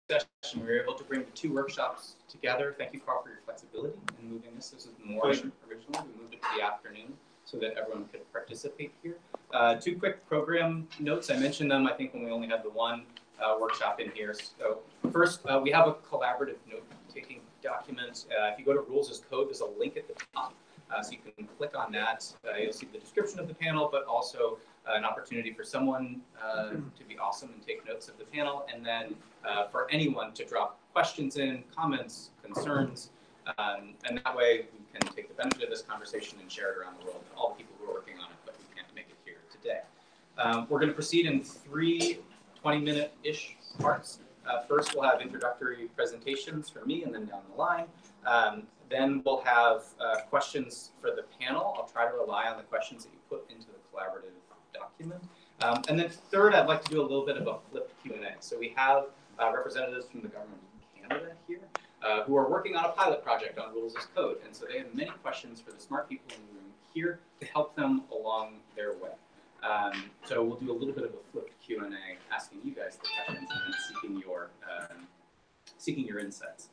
session. We were able to bring the two workshops together. Thank you, Carl, for your flexibility in moving this. This was the morning originally. We moved it to the afternoon so that everyone could participate here. Two quick program notes. I mentioned them, I think, when we only had the one workshop in here. So first, we have a collaborative note-taking document. If you go to Rules as Code, there's a link at the top. So you can click on that. You'll see the description of the panel, but also an opportunity for someone to be awesome and take notes of the panel, and then for anyone to drop questions in, comments, concerns, and that way we can take the benefit of this conversation and share it around the world, and all the people who are working on it, but we can't make it here today. We're going to proceed in 3 20-minute-ish parts. First, we'll have introductory presentations from me, and then down the line. Then we'll have questions for the panel. I'll try to rely on the questions that you put into the collaborative document. And then third, I'd like to do a little bit of a flipped Q&A. So we have representatives from the government of Canada here who are working on a pilot project on Rules as Code. And so they have many questions for the smart people in the room here to help them along their way. So we'll do a little bit of a flipped Q&A, asking you guys the questions and then seeking your insights.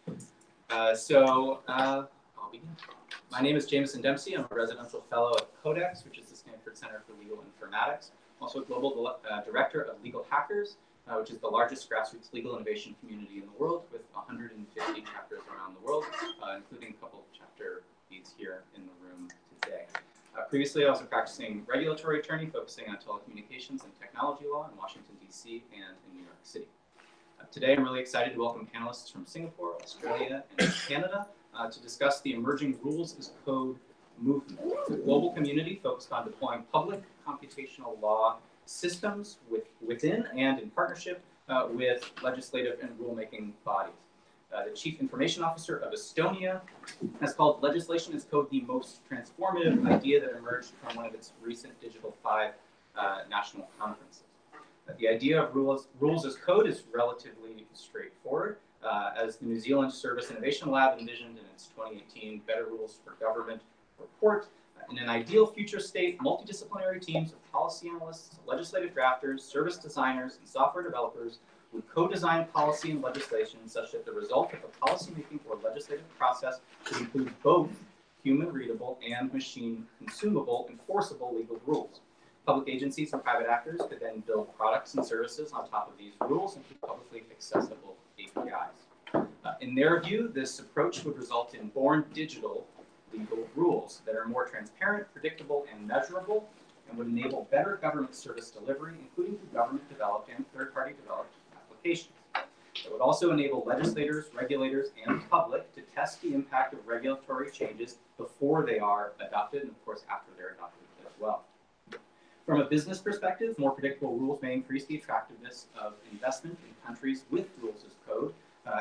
I'll begin. My name is Jameson Dempsey. I'm a residential fellow at Codex, which is the Stanford Center for Legal Informatics. I'm also a global director of Legal Hackers, which is the largest grassroots legal innovation community in the world, with 150 chapters around the world, including a couple of chapter leads here in the room today. Previously, I was a practicing regulatory attorney focusing on telecommunications and technology law in Washington, D.C. and in New York City. Today, I'm really excited to welcome panelists from Singapore, Australia, and Canada to discuss the emerging Rules as Code movement. It's a global community focused on deploying public computational law systems within and in partnership with legislative and rulemaking bodies. The Chief Information Officer of Estonia has called legislation as code the most transformative idea that emerged from one of its recent Digital 5 national conferences. The idea of rules as code is relatively straightforward. As the New Zealand Service Innovation Lab envisioned in its 2018 Better Rules for Government report, in an ideal future state, multidisciplinary teams of policy analysts, legislative drafters, service designers, and software developers would co-design policy and legislation such that the result of the policymaking or legislative process would include both human-readable and machine-consumable enforceable legal rules. Public agencies and private actors could then build products and services on top of these rules and through publicly accessible APIs. In their view, this approach would result in born digital legal rules that are more transparent, predictable, and measurable, and would enable better government service delivery, including through government-developed and third-party developed applications. It would also enable legislators, regulators, and the public to test the impact of regulatory changes before they are adopted, and of course after they're adopted as well. From a business perspective, more predictable rules may increase the attractiveness of investment in countries with rules as code,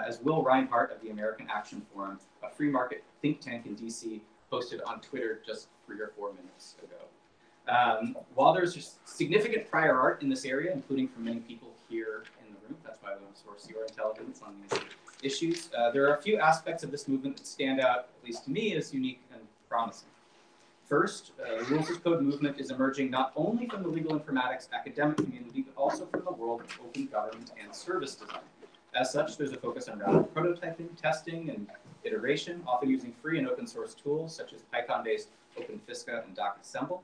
as Will Reinhart of the American Action Forum, a free market think tank in DC, posted on Twitter just 3 or 4 minutes ago. While there's significant prior art in this area, including from many people here in the room, that's why we want to source your intelligence on these issues, there are a few aspects of this movement that stand out, at least to me, as unique and promising. First, the Rules as Code movement is emerging not only from the legal informatics academic community, but also from the world of open government and service design. As such, there's a focus on rapid prototyping, testing, and iteration, often using free and open source tools such as Python-based OpenFisca and DocAssemble.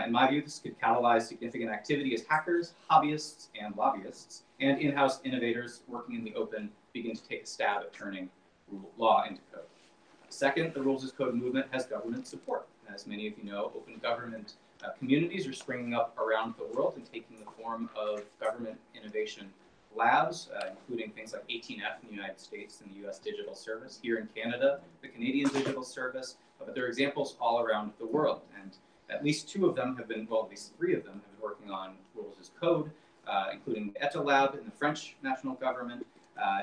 In my view, this could catalyze significant activity as hackers, hobbyists, and lobbyists, and in-house innovators working in the open begin to take a stab at turning law into code. Second, the Rules as Code movement has government support. As many of you know, open government communities are springing up around the world and taking the form of government innovation labs, including things like 18F in the United States and the US Digital Service. Here in Canada, the Canadian Digital Service, but there are examples all around the world. And at least 2 of them have been, well, at least 3 of them have been working on Rules as Code, including the ETA Lab in the French national government,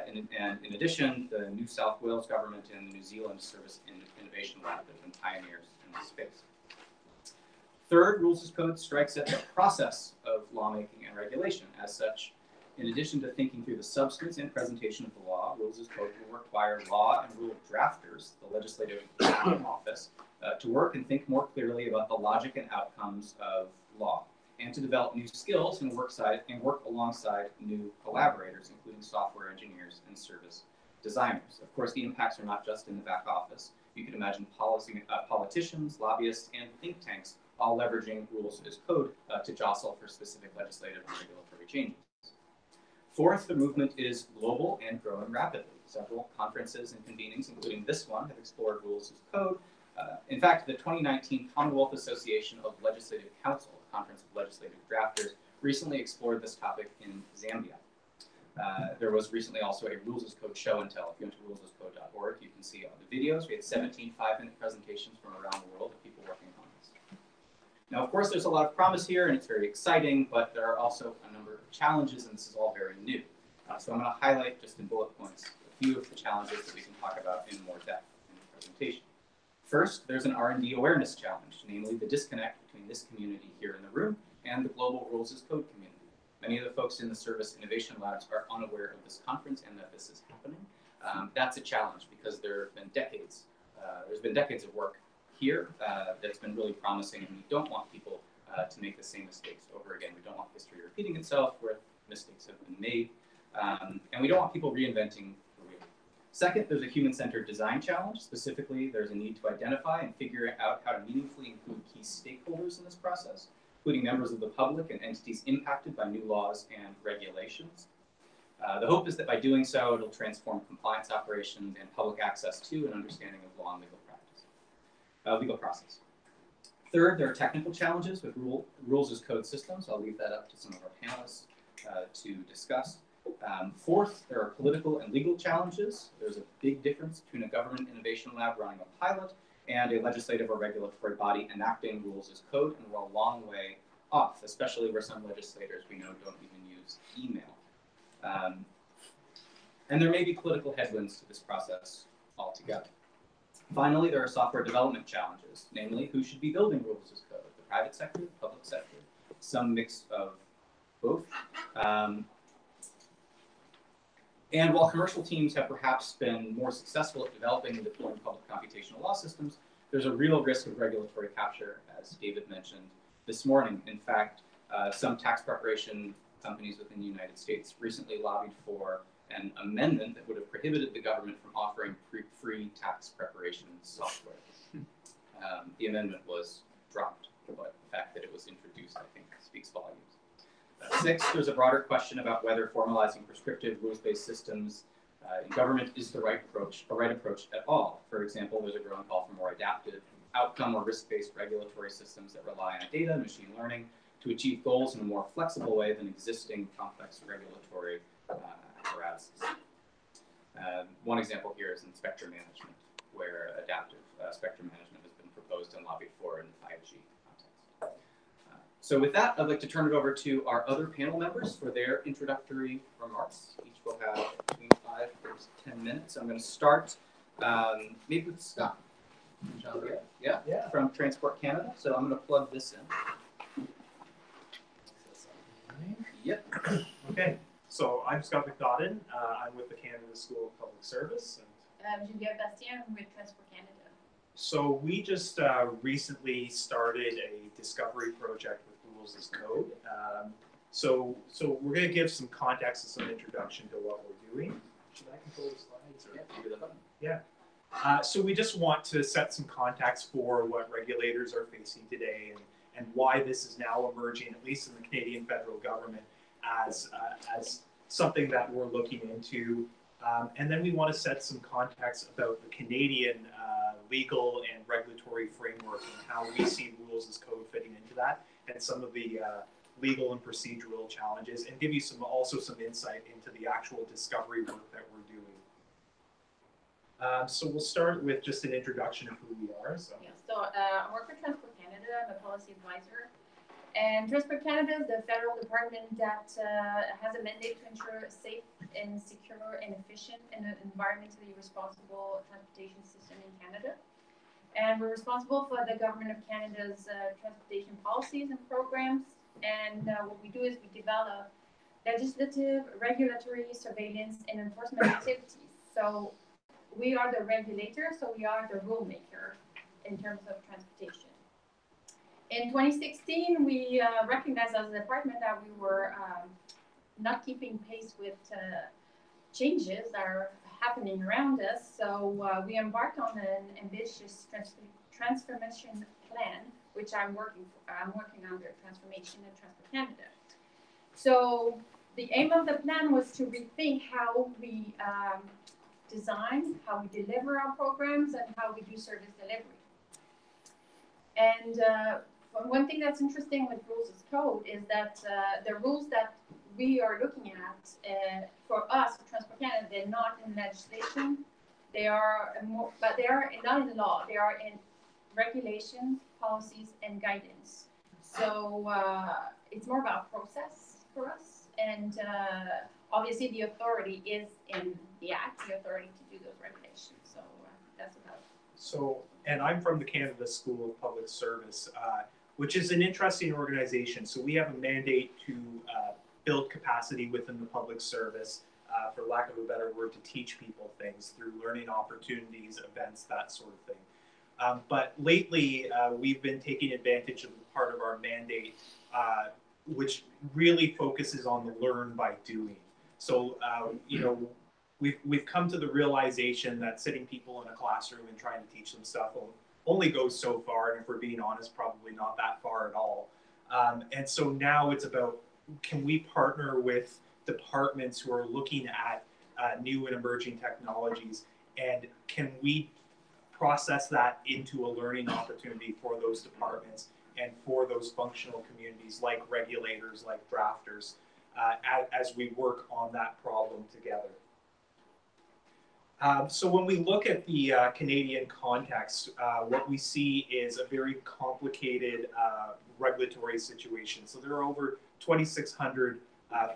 and in addition, the New South Wales government and the New Zealand Service Innovation Lab have been pioneers in this space. Third, Rules as Code strikes at the process of lawmaking and regulation. As such, in addition to thinking through the substance and presentation of the law, Rules as Code will require law and rule drafters, the legislative office, to work and think more clearly about the logic and outcomes of law, and to develop new skills and work alongside new collaborators, including software engineers and service designers. Of course, the impacts are not just in the back office. You could imagine politicians, lobbyists, and think tanks all leveraging rules as code to jostle for specific legislative and regulatory changes. Fourth, the movement is global and growing rapidly. Several conferences and convenings, including this one, have explored rules as code. In fact, the 2019 Commonwealth Association of Legislative Council, the Conference of Legislative Drafters, recently explored this topic in Zambia. There was recently also a Rules as Code show and tell. If you went to rulesascode.org, you can see all the videos. We had 17 5-minute presentations from around the world of people working on this. Now, of course, there's a lot of promise here, and it's very exciting, but there are also a number of challenges, and this is all very new. So I'm going to highlight, just in bullet points, a few of the challenges that we can talk about in more depth in the presentation. First, there's an R&D awareness challenge, namely the disconnect between this community here in the room and the global Rules as Code community. Many of the folks in the Service Innovation Labs are unaware of this conference and that this is happening. That's a challenge because there's been decades of work here that's been really promising, and we don't want people to make the same mistakes over again. We don't want history repeating itself where mistakes have been made, and we don't want people reinventing the wheel. Second, there's a human-centered design challenge. Specifically, there's a need to identify and figure out how to meaningfully include key stakeholders in this process, including members of the public and entities impacted by new laws and regulations. The hope is that by doing so, it'll transform compliance operations and public access to an understanding of law and legal process. Third, there are technical challenges with rules as code systems. I'll leave that up to some of our panelists to discuss. Fourth, there are political and legal challenges. There's a big difference between a government innovation lab running a pilot and a legislative or regulatory body enacting rules as code, and we're a long way off, especially where some legislators we know don't even use email. And there may be political headwinds to this process altogether. Finally, there are software development challenges, namely who should be building rules as code, the private sector, the public sector, some mix of both. And while commercial teams have perhaps been more successful at developing and deploying public computational law systems, there's a real risk of regulatory capture, as David mentioned this morning. In fact, some tax preparation companies within the United States recently lobbied for an amendment that would have prohibited the government from offering free tax preparation software. The amendment was dropped, but the fact that it was introduced, I think, speaks volumes. Sixth, there's a broader question about whether formalizing prescriptive rules-based systems in government is the right approach at all. For example, there's a growing call for more adaptive outcome or risk-based regulatory systems that rely on data and machine learning to achieve goals in a more flexible way than existing complex regulatory apparatuses. One example here is in spectrum management, where adaptive spectrum management has been proposed and lobbied for in the 5G context. So with that, I'd like to turn it over to our other panel members for their introductory remarks. Each will have between 5 to 10 minutes. I'm going to start maybe with Scott. Yeah, from Transport Canada. So I'm going to plug this in. Yep. Okay, so I'm Scott McNaughton. I'm with the Canada School of Public Service. And Juliette Bastien with Transport Canada. So we just recently started a discovery project with Rules as Code. So we're going to give some context and some introduction to what we're doing. Should I control the slides? Or? Yeah. So we just want to set some context for what regulators are facing today and why this is now emerging, at least in the Canadian federal government, as something that we're looking into. And then we want to set some context about the Canadian legal and regulatory framework and how we see rules as code fitting into that, and some of the legal and procedural challenges, and give you also some insight into the actual discovery work that we're doing. So we'll start with just an introduction of who we are. I work for Transport Canada. I'm a policy advisor. And Transport Canada is the federal department that has a mandate to ensure a safe and secure and efficient and environmentally responsible transportation system in Canada. And we're responsible for the Government of Canada's transportation policies and programs. And what we do is we develop legislative, regulatory, surveillance, and enforcement activities. So we are the regulator, so we are the rule maker in terms of transportation. In 2016, we recognized as a department that we were not keeping pace with changes that are happening around us. So we embarked on an ambitious transformation plan, which I'm working under Transformation and Transport Canada. So the aim of the plan was to rethink how we design, how we deliver our programs, and how we do service delivery. And one thing that's interesting with Rules as Code is that the rules that we are looking at for us, for Transport Canada, they're not in legislation. They are but they are not in law. They are in regulations, policies, and guidance. So it's more about process for us, and obviously the authority is in the Act, the authority to do those regulations. So that's about it. So, and I'm from the Canada School of Public Service, which is an interesting organization. So we have a mandate to build capacity within the public service, for lack of a better word, to teach people things through learning opportunities, events, that sort of thing. But lately, we've been taking advantage of the part of our mandate, which really focuses on the learn by doing. So, you know, we've come to the realization that sitting people in a classroom and trying to teach them stuff only goes so far, and if we're being honest, probably not that far at all. And so now it's about, can we partner with departments who are looking at new and emerging technologies, and can we process that into a learning opportunity for those departments and for those functional communities like regulators, like drafters, as we work on that problem together. So when we look at the Canadian context, what we see is a very complicated regulatory situation. So there are over 2,600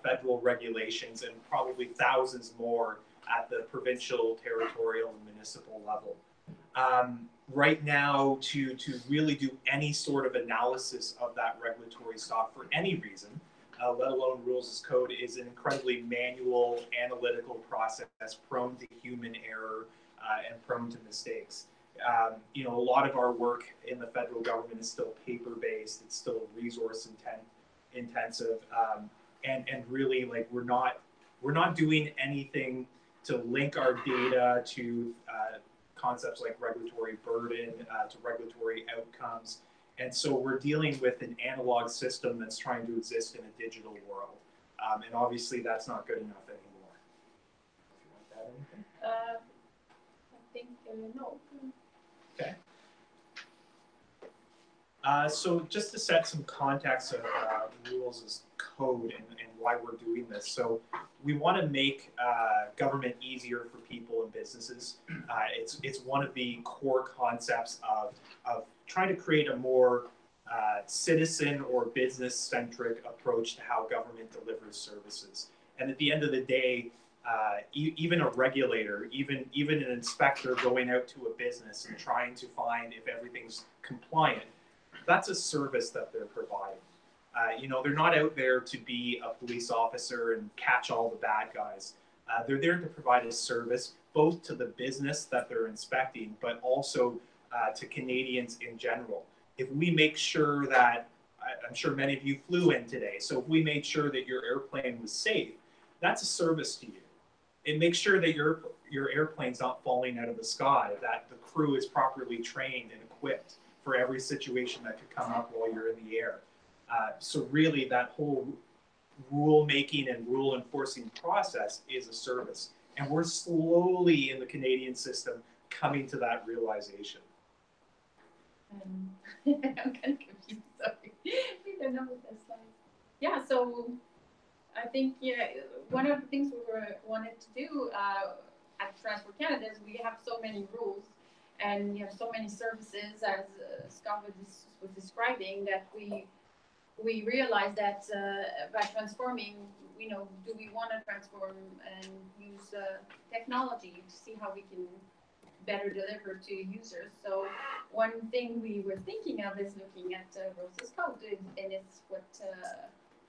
federal regulations and probably thousands more at the provincial, territorial, and municipal level. Right now, to really do any sort of analysis of that regulatory stock for any reason, let alone Rules as Code, is an incredibly manual, analytical process, prone to human error and prone to mistakes. You know, a lot of our work in the federal government is still paper-based. It's still resource intensive, and really, like, we're not doing anything to link our data to concepts like regulatory burden, to regulatory outcomes. And so we're dealing with an analog system that's trying to exist in a digital world. And obviously that's not good enough anymore. If you want to add anything? I think no. Okay. So just to set some context of Rules as Code and why we're doing this. So we want to make government easier for people and businesses. It's one of the core concepts of trying to create a more citizen or business-centric approach to how government delivers services. And at the end of the day, even a regulator, even an inspector going out to a business and trying to find if everything's compliant, that's a service that they're providing. You know, they're not out there to be a police officer and catch all the bad guys. They're there to provide a service both to the business that they're inspecting, but also to Canadians in general. If we make sure that, I'm sure many of you flew in today, so if we made sure that your airplane was safe, that's a service to you. It makes sure that your airplane's not falling out of the sky, that the crew is properly trained and equipped for every situation that could come up while you're in the air. So really that whole rule making and rule enforcing process is a service. And we're slowly in the Canadian system coming to that realization. I'm kind of confused, sorry. I don't know what that's like. Yeah, so I think one of the things we wanted to do at Transport Canada is we have so many rules and we have so many services, as Scott was describing, that we realized that by transforming, you know, do we want to transform and use technology to see how we can better deliver to users? So one thing we were thinking of is looking at Rules as Code, and it's what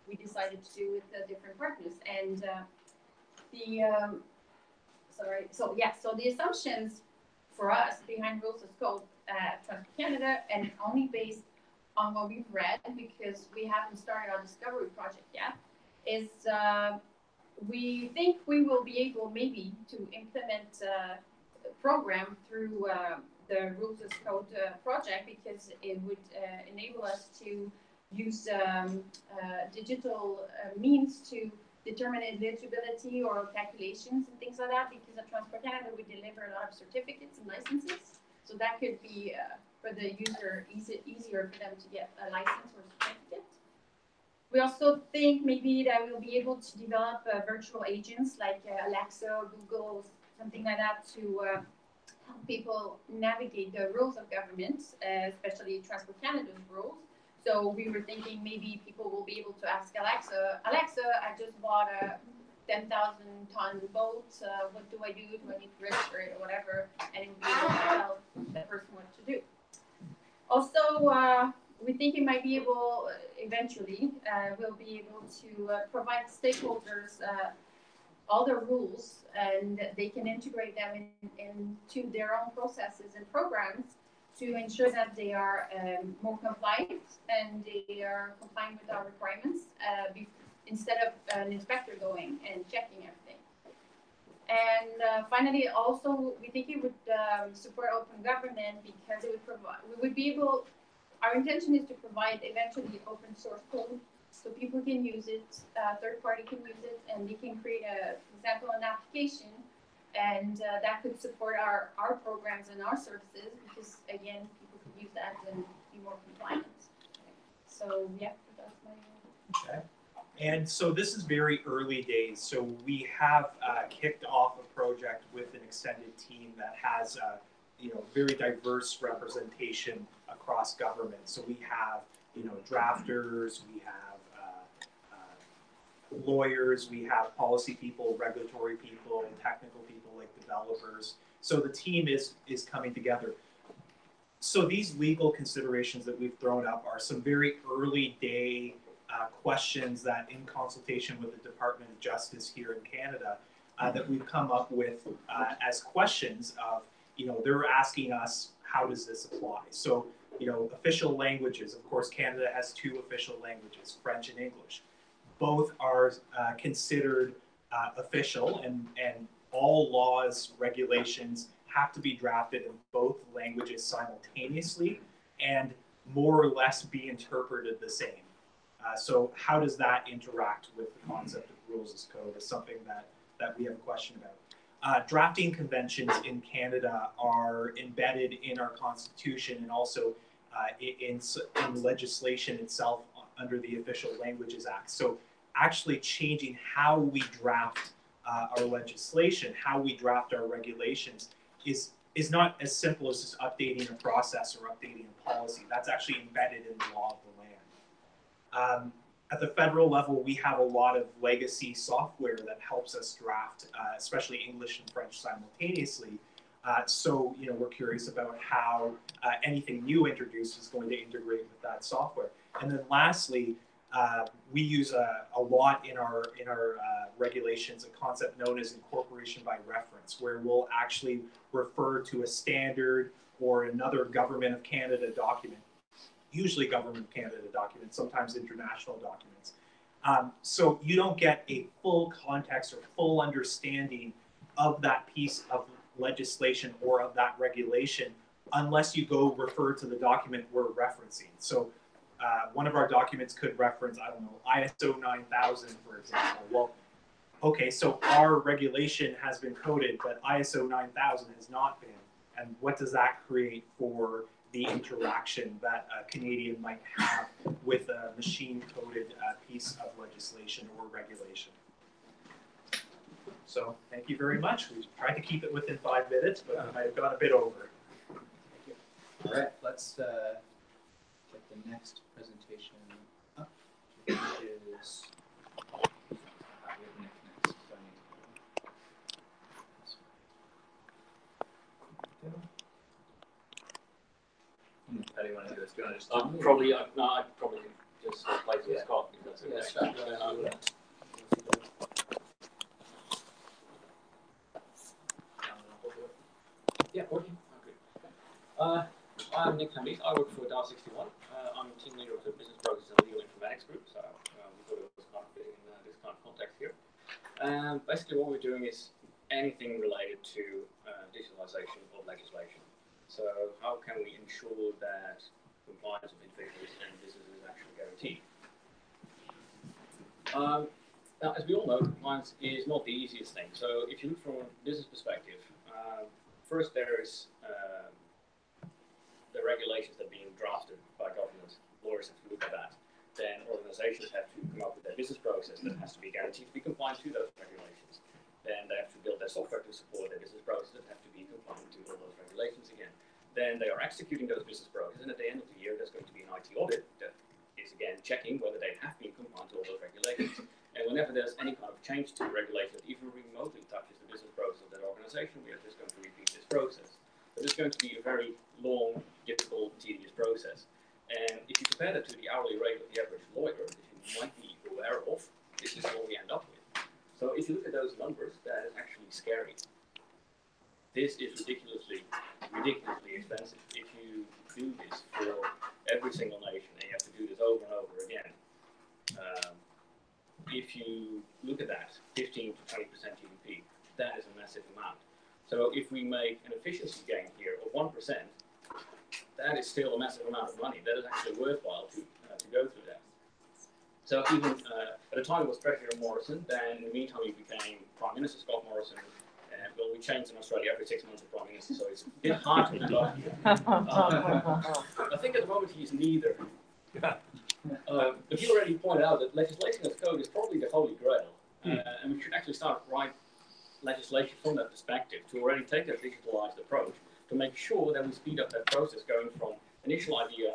we decided to do with different partners. And so the assumptions for us behind Rules as Code at Transport Canada, and only based on what we've read, because we haven't started our discovery project yet, is we think we will be able maybe to implement a program through the Rules as Code project, because it would enable us to use digital means to determine eligibility or calculations and things like that, because at Transport Canada we deliver a lot of certificates and licenses. So that could be for the user easier for them to get a license or certificate. We also think maybe that we'll be able to develop virtual agents like Alexa, Google, something like that, to help people navigate the rules of government, especially Transport Canada's rules. So we were thinking maybe people will be able to ask Alexa, I just bought a 10,000-ton boat. What do I do? Do I need to register it or whatever? And it will be able to tell the person what to do. Also, we think it might be able, eventually, we'll be able to provide stakeholders all the rules, and they can integrate them into their own processes and programs to ensure that they are more compliant and they are compliant with our requirements instead of an inspector going and checking everything. And finally, also, we think it would support open government, because it would provide, we would be able, our intention is to provide eventually open source code so people can use it, third party can use it, and they can create, for example, an application, and that could support our programs and our services, because again, people could use that and be more compliant. So yeah, that's my. Okay. And so this is very early days. So we have kicked off a project with an extended team that has very diverse representation across government. So we have drafters, we have lawyers, we have policy people, regulatory people, technical people like developers. So the team is coming together. So these legal considerations that we've thrown up are some very early day questions that, in consultation with the Department of Justice here in Canada, that we've come up with as questions of, they're asking us, how does this apply? So, official languages, of course, Canada has two official languages, French and English. Both are considered official, and all laws, regulations have to be drafted in both languages simultaneously and more or less be interpreted the same. So how does that interact with the concept of rules as code is something that we have a question about. Drafting conventions in Canada are embedded in our Constitution and also in legislation itself under the Official Languages Act. So actually changing how we draft our legislation, how we draft our regulations is not as simple as just updating a process or updating a policy. That's actually embedded in the law of the land. At the federal level, we have a lot of legacy software that helps us draft, especially English and French simultaneously. So we're curious about how anything new introduced is going to integrate with that software. And then lastly, we use a lot in our regulations a concept known as incorporation by reference, where we'll actually refer to a standard or another Government of Canada document, usually Government of Canada documents, sometimes international documents. So you don't get a full context or full understanding of that piece of legislation or of that regulation unless you go refer to the document we're referencing. So one of our documents could reference, I don't know, ISO 9000, for example. Well, okay, so our regulation has been coded, but ISO 9000 has not been. And what does that create for the interaction that a Canadian might have with a machine-coded piece of legislation or regulation? So thank you very much. We tried to keep it within 5 minutes, but I might have gone a bit over. Thank you. All right, let's get the next presentation up, which is how do you want to do this? Do you want to just probably, no, I probably could just place with Scott, if that's okay. Yeah, Scott, Yeah, working. Okay. I'm Nick Hamid. I work for DAR61. I'm team leader of the Business Process and Legal Informatics Group, so we thought it was kind of fitting in this kind of context here. Basically, what we're doing is anything related to digitalization of legislation. So how can we ensure that compliance of individuals and businesses is actually guaranteed? Now, as we all know, compliance is not the easiest thing. So if you look from a business perspective, first there is the regulations that are being drafted by government. Lawyers have to look at that. Then organizations have to come up with their business process that has to be guaranteed to be compliant to those regulations. Then they have to build their software to support their business process that have to be compliant to all those regulations again. Then they are executing those business processes, and at the end of the year, there's going to be an IT audit that is again checking whether they have been compliant to all those regulations. And whenever there's any kind of change to the regulation that even remotely touches the business process of that organization, we are just going to repeat this process. But it's going to be a very long, difficult, tedious process. And if you compare that to the hourly rate of the average lawyer, that you might be aware of, this is what we end up with. So if you look at those numbers, that is actually scary. This is ridiculously expensive. If you do this for every single nation, and you have to do this over and over again, if you look at that, 15 to 20% GDP, that is a massive amount. So if we make an efficiency gain here of 1%, that is still a massive amount of money. That is actually worthwhile to go through that. So even at the time it was President Morrison, then in the meantime he became Prime Minister Scott Morrison. And well, we changed in Australia every 6 months of Prime Minister, so it's a bit hard to remember. I think at the moment he's neither. But you already pointed out that legislation as code is probably the holy grail. And we should actually start write legislation from that perspective to already take that digitalized approach to make sure that we speed up that process going from initial idea,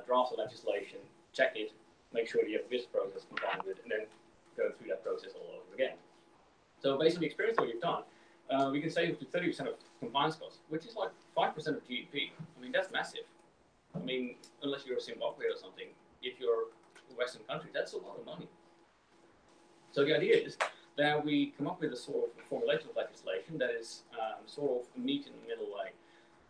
draft the legislation, check it, make sure that you have a business process combined with it, and then go through that process all over again. So based on the experience that we've done, we can save up to 30% of compliance costs, which is like 5% of GDP. I mean, that's massive. I mean, unless you're Zimbabwe or something, if you're a Western country, that's a lot of money. So the idea is that we come up with a sort of formulation of legislation that is sort of a meet in the middle way.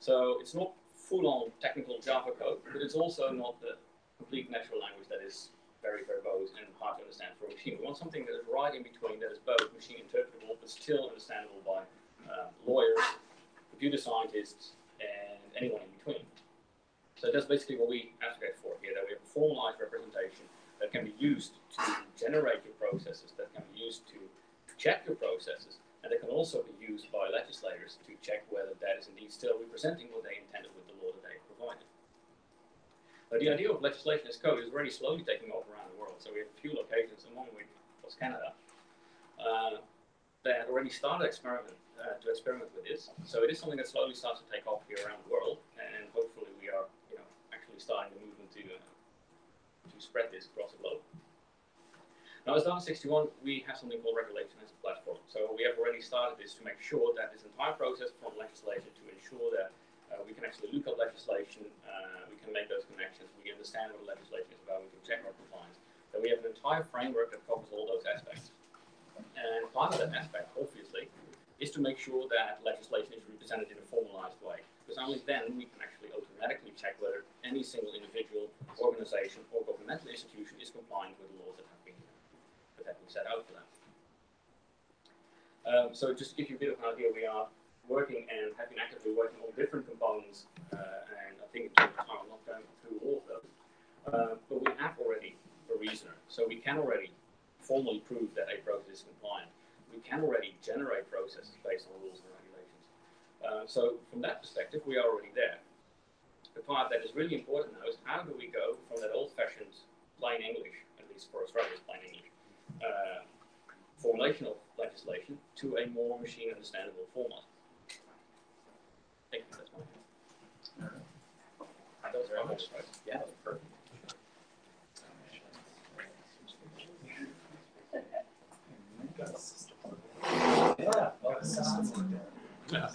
So it's not full-on technical Java code, but it's also not the complete natural language that is very verbose and hard to understand for a machine. We want something that is right in between, that is both machine interpretable, but still understandable by lawyers, computer scientists, and anyone in between. So that's basically what we advocate for here, that we have a formalized representation that can be used to generate your processes, that can be used to check your processes, and that can also be used by legislators to check whether that is indeed still representing what they intended with the law that they provided. The idea of legislation as code is already slowly taking off around the world. So we have a few locations, among which was Canada, that already started to experiment with this. So it is something that slowly starts to take off here around the world, and hopefully we are, actually starting the movement to spread this across the globe. Now, as Data 61, we have something called regulation as a platform. So we have already started this to make sure that this entire process from legislation to ensure that we can actually look up legislation, we can make those connections, we understand what the legislation is about, we can check our compliance. That we have an entire framework that covers all those aspects. And part of that aspect, obviously, is to make sure that legislation is represented in a formalized way. Because only then we can actually automatically check whether any single individual, organization, or governmental institution is compliant with the laws that have been set out for them. So just to give you a bit of an idea, we are working and have been actively working on different components, and I think in terms of time I'm not going through all of those. But we have already a reasoner, so we can already formally prove that a process is compliant. We can already generate processes based on rules and regulations. So from that perspective, we are already there. The part that is really important now is how do we go from that old-fashioned plain English, at least for Australia's plain English, formulation of legislation to a more machine understandable format. Thank you, that's my hand. That was very much. Yeah, that was perfect. Yeah.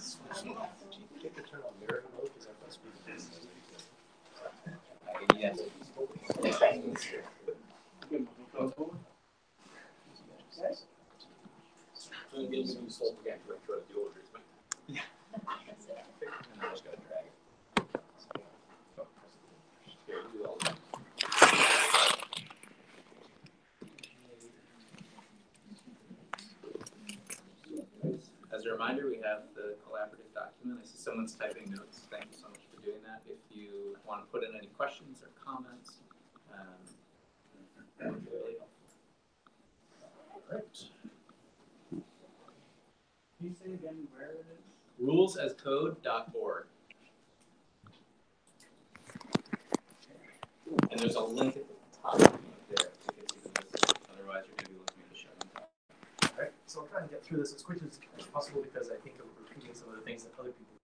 reminder, we have the collaborative document. I see someone's typing notes. Thank you so much for doing that. If you want to put in any questions or comments, that would be really helpful. All right. Can you say again where it is? Rulesascode.org. And there's a link at the top there to get to this. Otherwise, you're going to be looking at the show on top. All right. So I'll try and get through this as quickly as possible because I think I'm repeating some of the things that other people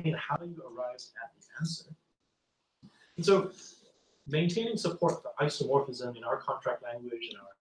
explain how you arrived at the answer. And so maintaining support for isomorphism in our contract language and our